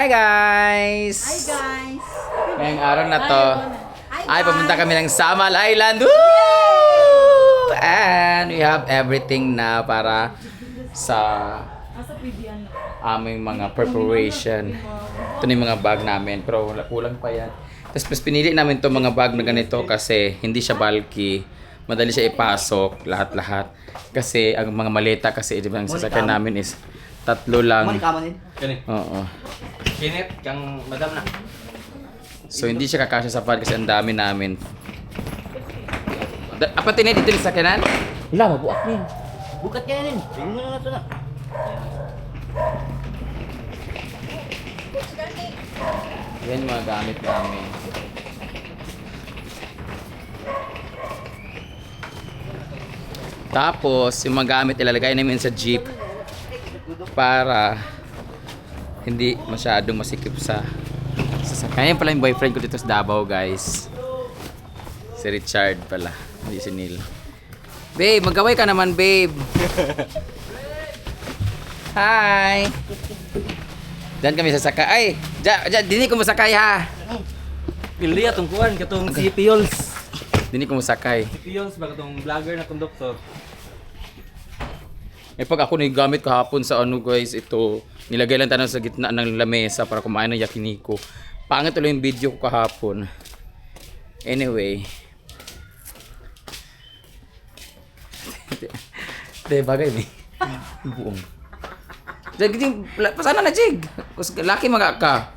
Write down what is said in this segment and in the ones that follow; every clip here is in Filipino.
Hi guys! Hi guys! Ngayong araw na to, ay pumunta kami ng Samal Island! Woo! And we have everything na para sa aming mga preparation. Ito na yung mga bag namin, pero kulang pa yan. Tapos plus pinili namin itong mga bag na ganito kasi hindi siya bulky. Madali siya ipasok, lahat-lahat. Kasi ang mga maleta kasi ang sasakyan namin is tatlo lang. Oo. Kinit kang madam na. So hindi siya kakasya sa van kasi ang dami namin. Apa tinay dito ni sakyanan? Wala, mabuak nin. Bukat kaya nin. Tingnan mo na ito na. Yan yung mga gamit namin. Tapos, yung mga gamit ilalagay namin sa jeep para hindi masyadong masikip sa sasakyan. Yan pala yung boyfriend ko dito sa Davao, guys. Si Richard pala, hindi si Neil. Babe, magkaway ka naman, babe. Hi! Diyan kami sasakay. Ay, dini ko masakay ha. Pili atong kuan katong si Piols. Dini ko masakay. Si Piols ba katong vlogger na conductor. Eh pag ako nagamit kahapon sa ano guys, ito, nilagay lang tayo sa gitna ng lamesa para kumain ng yakiniku. Pangit ulit yung video ko kahapon. Anyway. Hindi, bagay ni. Buong. Pasana na, Jig? Laki mga ka.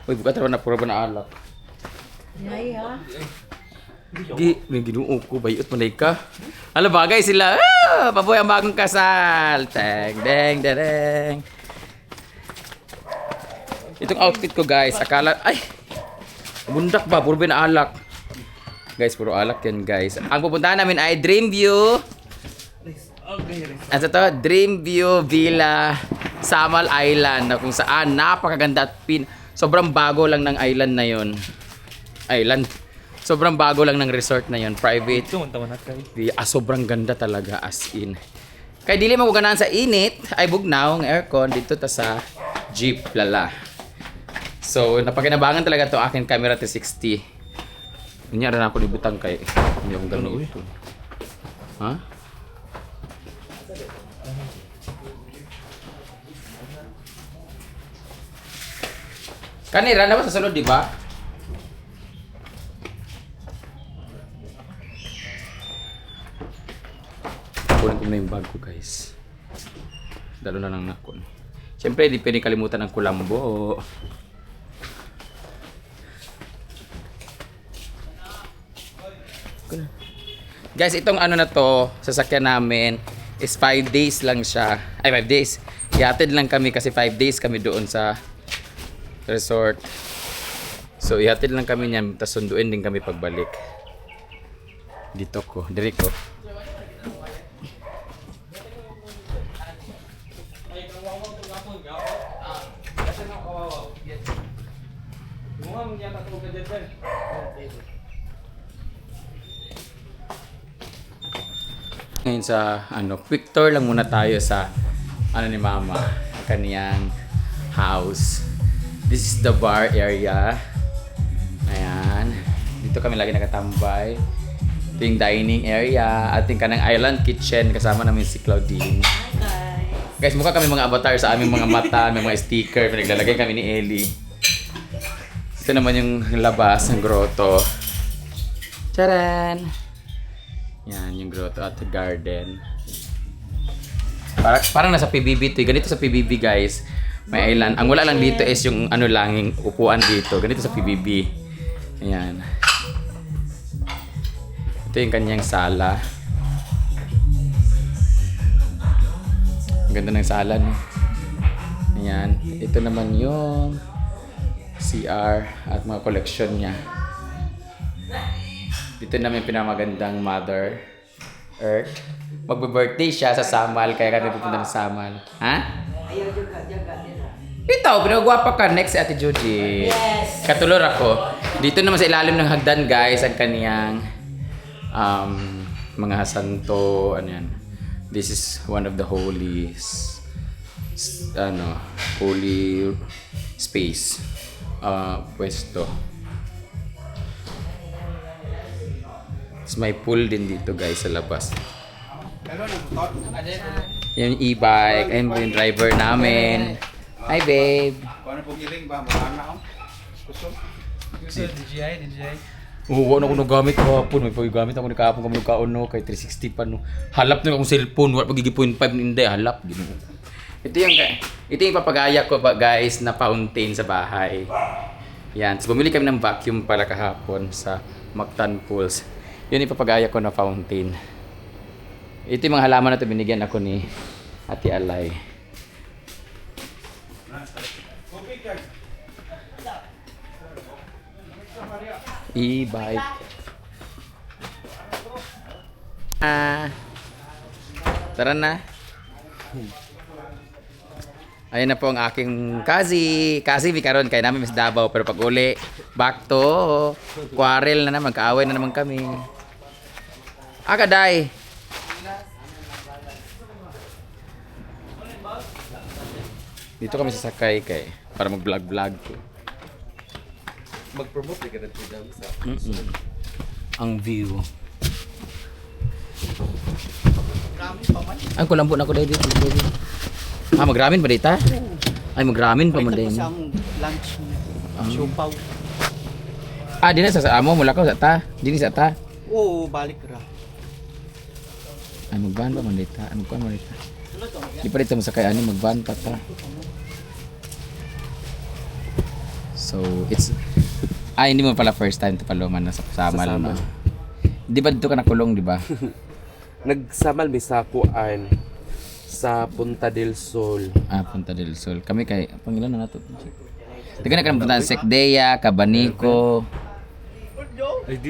Uy, buka tayo na pura ba na alak? Ay ha? May ginuo ko, bayot manay ka. Alam bagay sila, paboy ang bagong kasal. Teng, deng, dereng. Itong outfit ko guys, akala, ay, bundak ba, puro ba na alak? Guys, puro alak yan guys. Ang pupuntahan namin ay Dreamview. Ano to? Dreamview Villa Samal Island na kung saan napakaganda at sobrang bago lang ng island na yon. Sobrang bago lang ng resort na yon, private. Sobrang ganda talaga as in. Kaya dili mo ganahan sa init, ay bugnaw ng aircon dito ta sa jeep lala. So napakinabangan talaga to akin camera 360. Unya ra na ako libutang kay hindi ako ganito. Ha? Kanira na ba sa sulod, di ba? Kunin ko na yung bag ko, guys. Dalo na lang nakon. Siyempre, di pwede kalimutan ng kulambo. Guys, itong ano na to, sasakyan namin is 5 days lang siya. Ay, 5 days. Ihatid lang kami kasi 5 days kami doon sa resort. So, ihatid lang kami niyan, tapos sunduin din kami pagbalik. Dito ko, diri ko. Ngayon sa quick tour lang muna tayo sa ni Mama, kaniyang house. This is the bar area. Ayan. Dito kami lagi nakatambay. Ito yung dining area. Ating kanang island kitchen. Kasama namin si Claudine. Hi guys! Guys, mukha kami mga avatar sa aming mga mata. May mga sticker. Pinaglalagay kami ni Ellie. Ito naman yung labas ng grotto. Charan! Yan, yung grotto at the garden. Parang nasa PBB ito. Ganito sa PBB guys. May island. Ang wala lang dito is yung ano lang, yung upuan dito. Ganito sa PBB. Ayan. Ito yung kanyang sala. Ang ganda ng sala, no? Ayan. Ito naman yung CR at mga collection niya. Dito naman yung pinamagandang Mother Earth. Magbe-birthday siya sa Samal, kaya kami pupunta ng Samal. Ha? Ayaw jaga Ito, pinagwapa ka. Next si Ate Judy. Yes! Katulor ako. Dito naman sa ilalim ng hagdan, guys, ang kaniyang mga santo. Ano yan? This is one of the holy space. Pwesto. Tapos may pool din dito guys sa labas. Yung e-bike. Ayun po yung driver namin. Hi babe. Oo, wala ko nagamit kahapon. May pagagamit ako ni kahapon kami nagkaon kay 360 pa no. Halap na akong cellphone, wala pagigi 0.5 hindi halap Ginoo. Ito yung papagaya ko guys na fountain sa bahay. Yan, so bumili kami ng vacuum pala kahapon sa Mactan Pools. Yun yung papagaya ko na fountain. Ito yung mga halaman na ito binigyan ako ni Ate Alay. E-bike. Tara na. Ayan na po ang aking kasi karon kay namin Miss Davao pero pag uli back to quarrel na naman, kaaway na naman kami. Day. Dito kami sasakay kay para mag-vlog ko. Mag-promote ka na dito sa Ang view. Ang kulambo na ko dito. Magramin ba dito? Ay, magramin pa mo din. Isang lunch siopaw. Di na sa amo mula ko sa ta. Dini sa ta. Oo, balik ra. Ay, magban pa man dito. Ano pa man dito? Di pa dito masakay ani magban pa ta. So, hindi mo pala first time to paluman na sa Samal, no? Di ba dito ka nakulong, di ba? Nagsamal mi sa kuan sa Punta del Sol. Punta del Sol. Kami kay pangilan na nato. Tika na ka punta sa Secdea, Cabanico,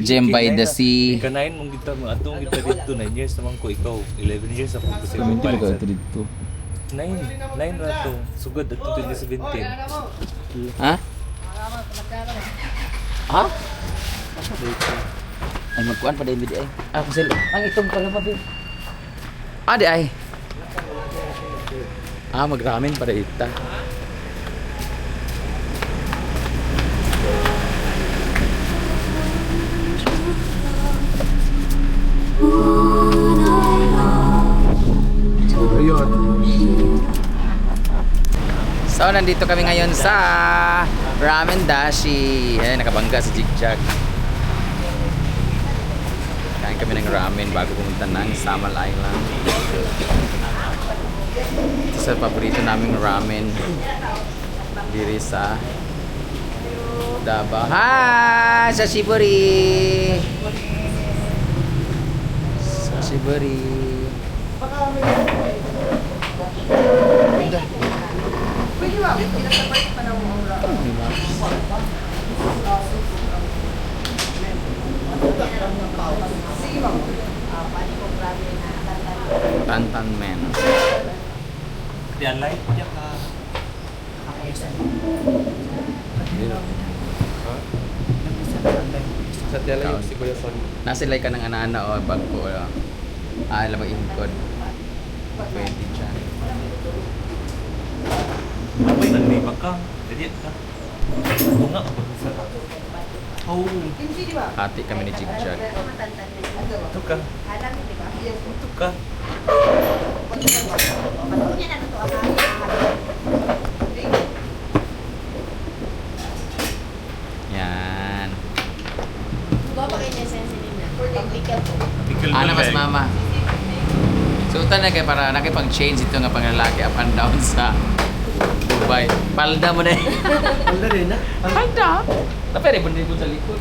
Gem by the Sea. Kanain mong kita mo atong kita dito 9 years naman ko ikaw 11 years ako kasi Kami dito ka dito. 9 rato sugod at 2017 Ha? Ha? Ay, magkuhan pa din, ay. Kusel. Ang itong pala pa, babe. Di ay. Magramin pa rin ita. So, nandito kami ngayon sa Ramen Dashi. Nakabangga si Jigjag. Kain kami ng ramen bago pumunta ng Samal Island. Ito sa paborito naming ramen diri sa Davao. Hi! Sashiburi! Sashiburi! Tantan Men. yan light ya ka Sa tiyala yung si Kuya Son. Nasilay ka ng anana o bangko. Alam mo ingkod. Pwede siya. may nanibag ka jadi ka bunga ka sa Hati kami ni Jigjag. ito ka Yan. Pickle Ana mas bag. mama. Sutan na kayo para nakipag-change ito nga pangalaki up and down sa Dubai. Palda mo na eh. Palda rin na. Palda? Tapi ribon-ribon sa likod.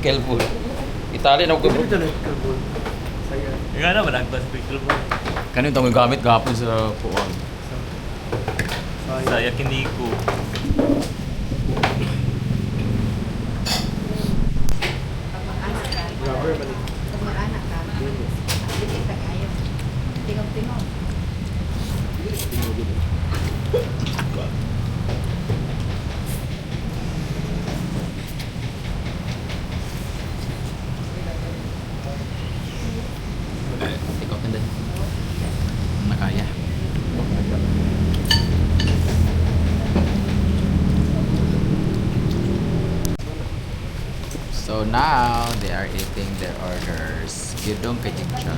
Careful. Itali na ako. Ito na carbon. Saya. nga na malagpas pickle bag Kanino itong gamit gapon sa puwang. sa yakiniku Rubber man. Take out na din. Nakaya. So now, they are eating their orders. Gyudong kay Jigchag.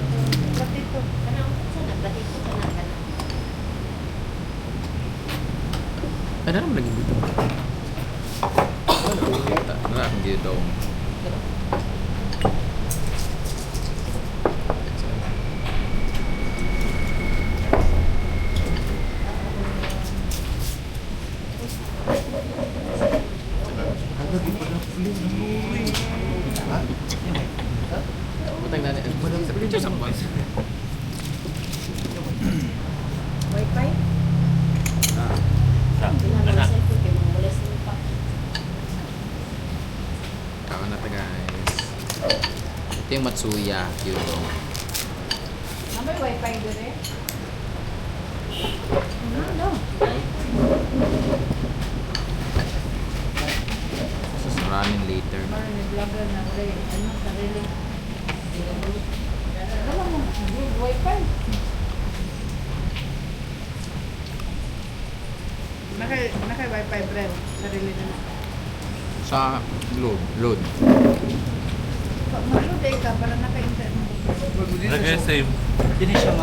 Ano naman lagi gyudong? Wala akong gyudong. Putang na sa picture sa boss. Wi-Fi? Kawan na ta guys. Ito yung Matsuya Gyudong. May Wi-Fi doon eh? Ano? Ramen later. Parang may vlogger na wala yung sarili. Alam mo, Wi-Fi. Naka-Wi-Fi brand. Sarili na. Sa load. Pag mag-load eh ka, para naka-internet. Nag-save. Hindi siya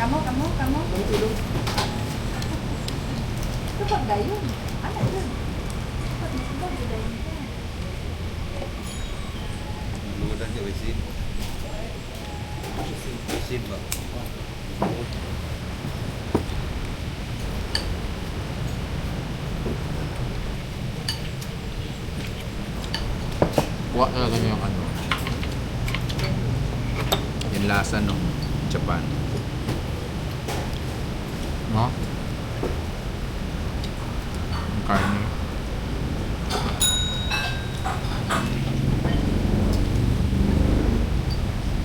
Kamo. Ito pag gayon. Ano yun? Pag masubag, gayon ka. Lugudan niya, Wisin. Wisin ba? Kuha talaga niya yung ano. Yung lasa nung Japan. No? Yung karne.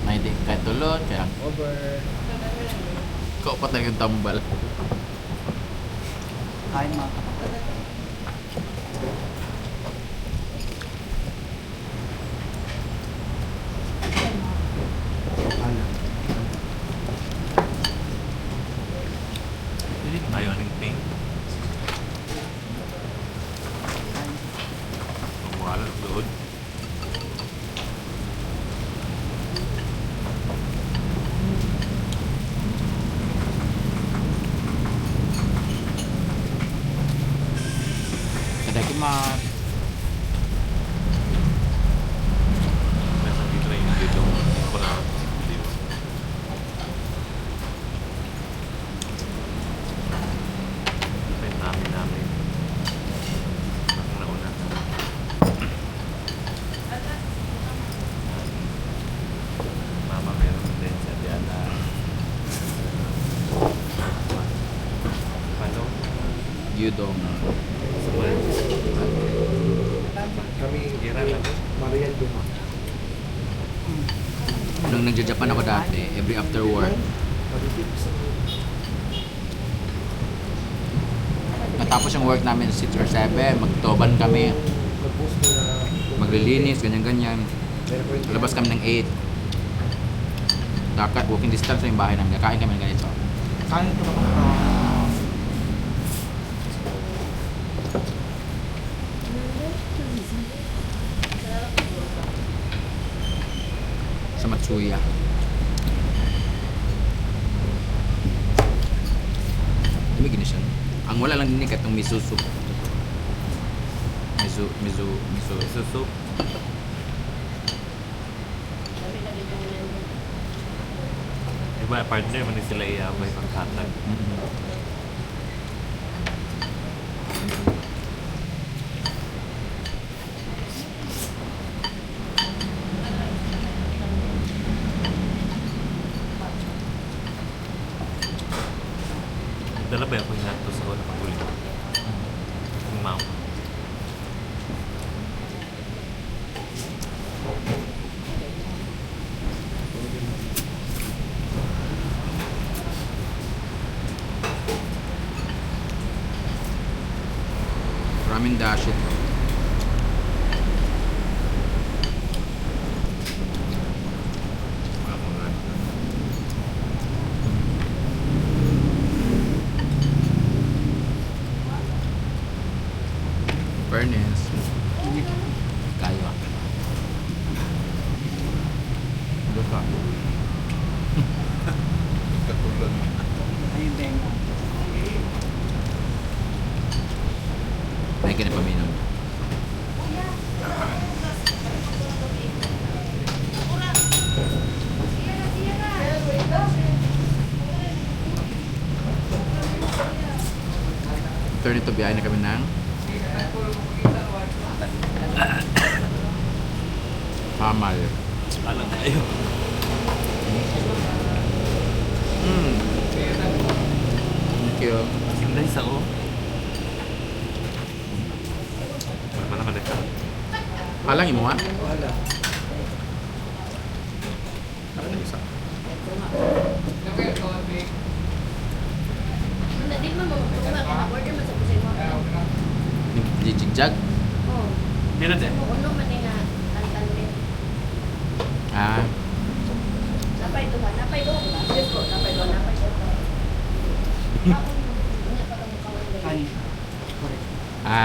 May di ka tulot. Kaya Over. ikaw pa talaga yung tambal. Kain mo. Hindi tayo ng pink. Wala doon. Itadakimasu. Nasa dito na yung dito. Wala. Di ba? Ay, namin. Ang nauna. Mama meron din sa Diana. Ano? Gyudong. Sumay. Kami, Ira lang. Marian Duma. Nung nagja-Japan ako dati, every after work, natapos yung work namin 6 or 7, magtoban kami, maglilinis, ganyan-ganyan. Labas kami ng 8. Dapat walking distance yung bahay namin, kakain kami ng ganito. Kain ito naman. Sa Matsuya. May gini siya. Ang wala lang din katong miso soup. Miso Soup. Iba, partner, man sila iabay pagkatag. Dala ba ako yung nato sa wala pag-uli? Ang mao. ramen dashi. Fairness. after nito, biyahe na kami ng Hamal. Alam kayo. Thank you. Sinday sa o. Wala ka dito. Halang imo ha? Wala. Nakita isa. Hindi mo order mo sa kusay mo. Jigjag? Oo. Di na din. Uno man nga tantan din. Ah, Napay to ba? Napay do ba? Yes po, napay do. Kani.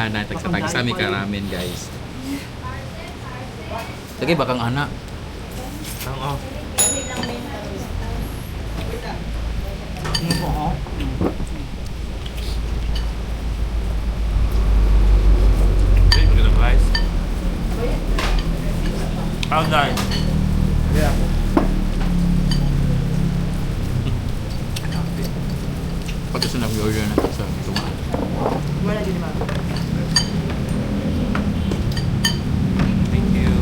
natagsa-tagsa sa mi karamen guys. Sige, bakang anak. Ang oh. Ano po, oh? Wait, magandang rice. How's that? Yeah. Pag gusto na order na sa tumaan. Wala din ba? Thank you.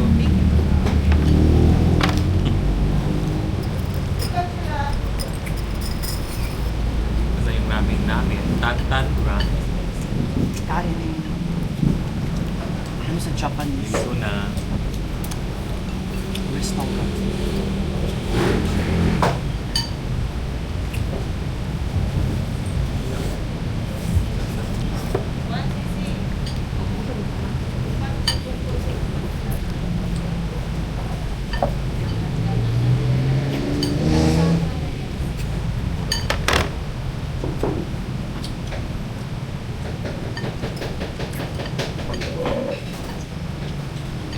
Ano yung ramen namin? Tantan ramen. Kain eh. Ano sa Japanese? Ito na. Restaurant.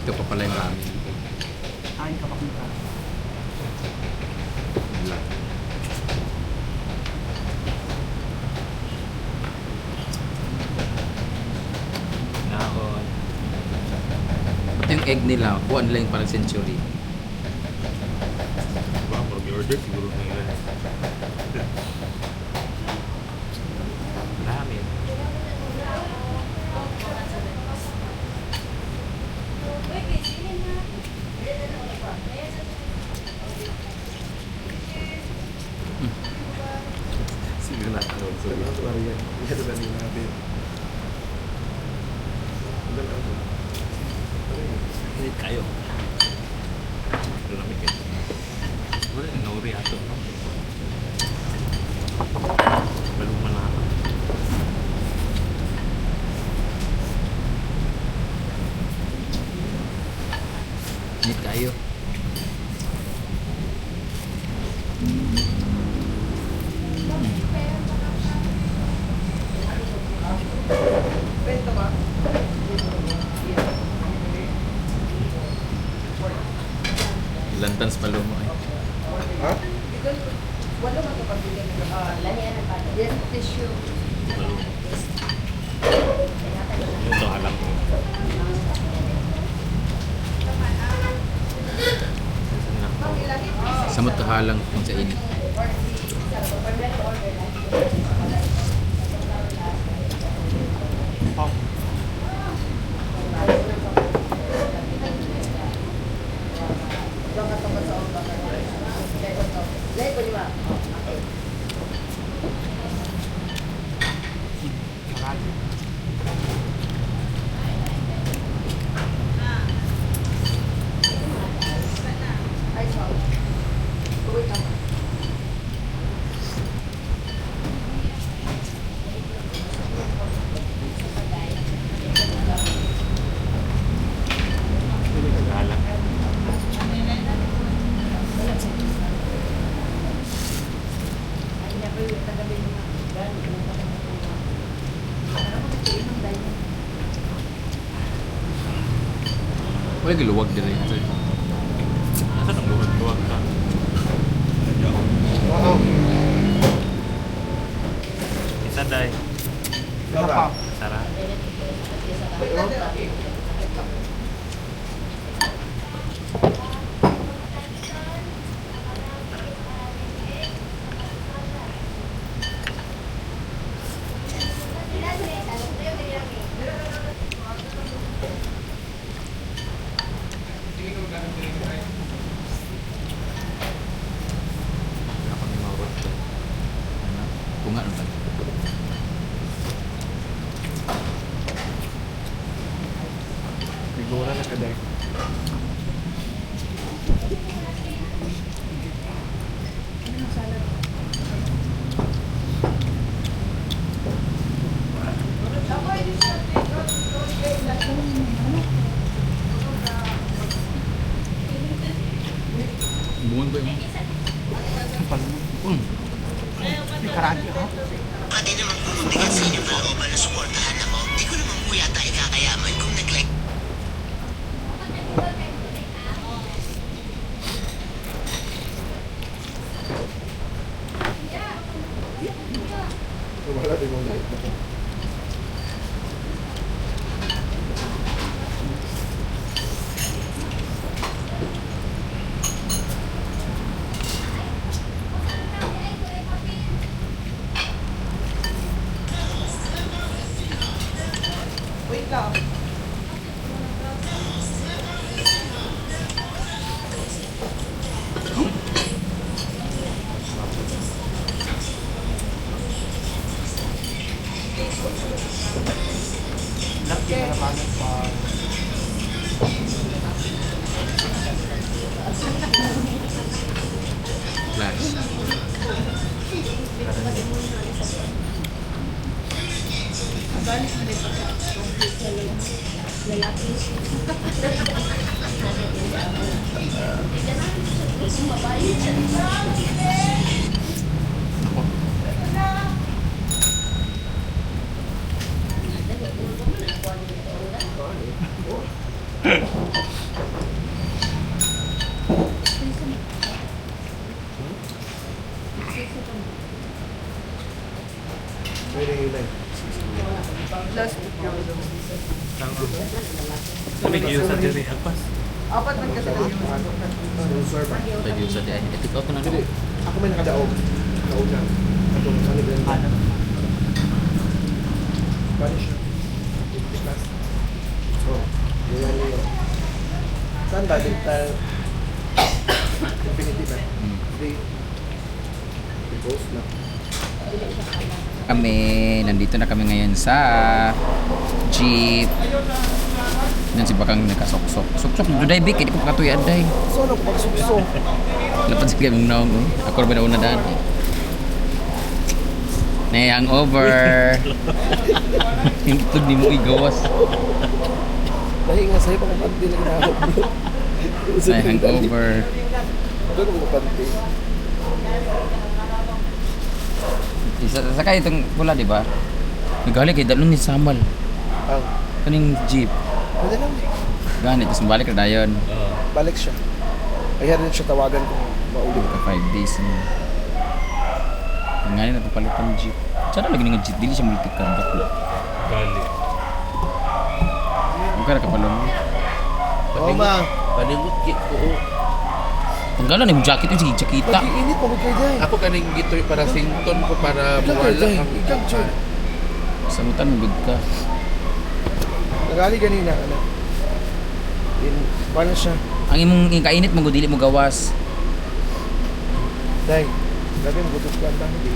Ito pa pala yung ramen. Kain ka pa kung ka. Naon. Pati yung egg nila, kuha nila yung parang century. Diba? Pag order siguro na yun. Ramen. Sige na ako. Hit kayo. Lamig eh. Wala yung nauri ato. Baluman na ako. Nit kayo. Lantans palumo eh. Walo man to pabili ng lanian ng bata. Yes, tissue. Baluman. Ito alam ko. Samot kahalang kung sa init. Alam. Wala giluwag din rin. Nasaan ang luwag-luwag ka? Isa day. Sarap. Sarap. ka dahil. Bungon ko yun. Pati naman pumuntikan sa inyong kalooban na suportahan ako. Di ko naman po yata ikakayaman kung nag-like. Wala din mong light. Flash. Pwede yung light. Sabi ko sa diri agpas. Sponsor ba? Pwede sa diyan. Etik out na Hindi. lang. Ako may nakadaog. Nakadaog na. Itong ano ba yun? Spanish siya. 50 plus. Oh. Yan yun. Saan ba? Dental. Infinity ba? Hindi. Post na. Kami, nandito na kami ngayon sa jeep. Yan si Bakang nakasok-sok. Sok-sok, duday bik, hindi ko pakatuyan day. So, ano ko pagsukso? Lapad sa kaya mong naong. Ako rin ba na una daan? Nay, hangover. Hindi ito di mo igawas. Dahil nga sa'yo, pakapanti na ginahap, bro. Nay, hangover. Doon ako panti. Isa kaya itong pula, di ba? Nagali kay dalong ni Samal. Ang, Kaning jeep. wala lang. Ganit, tapos balik na dayon. Balik siya. Kaya rin siya tawagan kung maulit ka. 5 days na. Ang nga na papalit ng jeep. Sana lagi nga jeep, dili siya multi-car bakla. Gali. Huwag ka na kapalo mo. Oo, ma. Panimot kit ko. Ang gano'n, yung jacket yung sige, jakita. Mag-iinit, pagod kayo dyan. Ako kaning gitoy para sington ko para Ikaw kayo mawala dyan. ang Ikaw, Joy. Samutan mo big ka. Nagali ganina, ano. Paano siya? Ang imong kainit mo, dili mo gawas. Day, grabe mo gutos ka ang hindi.